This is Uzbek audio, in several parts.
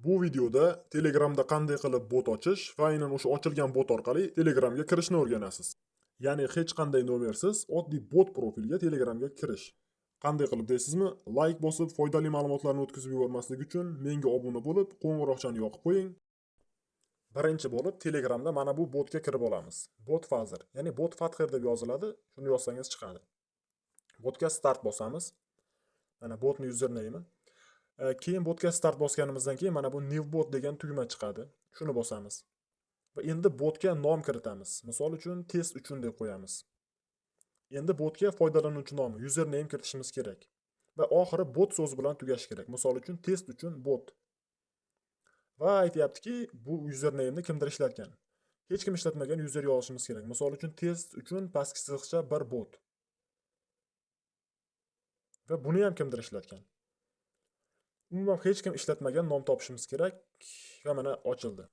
Bu videoda Telegramda qanday qilib bot ochish va aynan o'sha ochilgan bot orqali Telegramga kirishni o'rganasiz. Ya'ni hech qanday nomersiz oddiy bot profilga Telegramga kirish. Qanday qilib deysizmi? Like bosib, foydali ma'lumotlarni o'tkazib yubormaslik uchun menga obuna bo'lib, qo'ng'iroqchani yoqib qo'ying. Birinchi bo'lib Telegramda mana bu botga kirib olamiz. Bot Fazer, ya'ni bot Father deb yoziladi. Shuni yozsangiz chiqadi. Botga start bosamiz. Mana botni username. Keyin botga start bosganimizdan keyin mana bu new bot degan tugma chiqadi. Shuni bosamiz. Va endi botga nom kiritamiz. Misol uchun test uchun deb qo'yamiz. Endi botga foydalanuvchi nomi, username kiritishimiz kerak. Va oxiri bot so'zi bilan tugashi kerak. Misol uchun test uchun bot. Va aytayaptiki, bu username'ni kimdir ishlatgan. Hech kim ishlatmagan user yozishimiz kerak. Misol uchun test uchun pastki chiziqcha bir bot. Va buni ham kimdir ishlatgan. Umuman hech kim ishlatmagan nom topishimiz kerak va mana ochildi.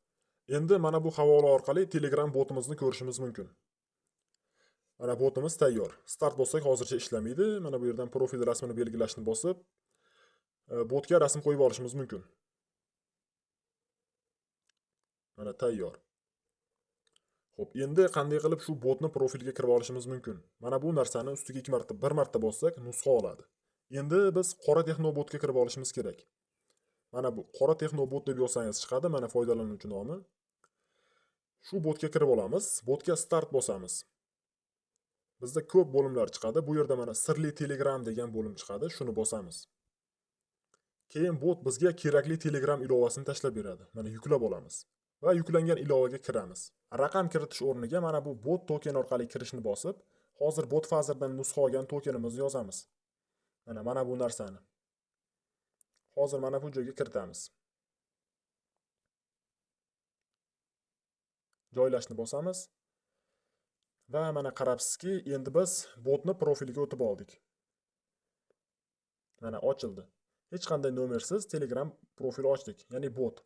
Endi mana bu havola orqali Telegram botimizni ko'rishimiz mumkin. Mana botimiz tayyor. Start bossak hozircha ishlamaydi. Mana bu yerdan profil rasmini belgilashni bosib, botga rasm qo'yib olishimiz mumkin. Mana tayyor. Xo'p, endi qanday qilib shu botni profilga kirib olishimiz mumkin? Mana bu narsani ustiga bir marta bossak nusxa oladi. Endi biz qora texnobotga kirib olishimiz kerak. Mana bu qora texnobot deb yozsangiz chiqadi, mana foydalanuvchi nomi. Shu botga kirib olamiz. Botga start bosamiz. Bizda ko'p bo'limlar chiqadi. Bu yerda mana sirli Telegram degan bo'lim chiqadi. Shuni bosamiz. Keyin bot bizga kerakli Telegram ilovasini tashlab beradi. Mana yuklab olamiz va yuklangan ilovaga kiramiz. Raqam kiritish o'rniga mana bu bot token orqali kirishni bosib, hozir bot Fazerdan nusxa olgan tokenimizni yozamiz. Mana bu narsani. Hozir mana bu joyga kiritamiz. Joylashni bosamiz. Va mana qarabsizki, endi biz botni profiliga o'tib oldik. Mana ochildi. Hech qanday nomersiz Telegram profili ochdik, ya'ni bot.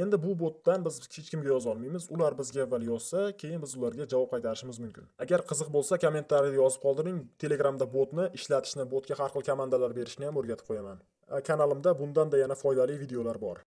Endi bu botdan biz hech kimga yoza olmaymiz. Ular bizga avval yozsa, keyin biz ularga javob qaytarishimiz mumkin. Agar qiziq bo'lsa, kommentariyada yozib qoldiring. Telegramda botni ishlatishni, botga har xil komandalar berishni ham o'rgatib qo'yaman. Kanalimda bundan da yana foydali videolar bor.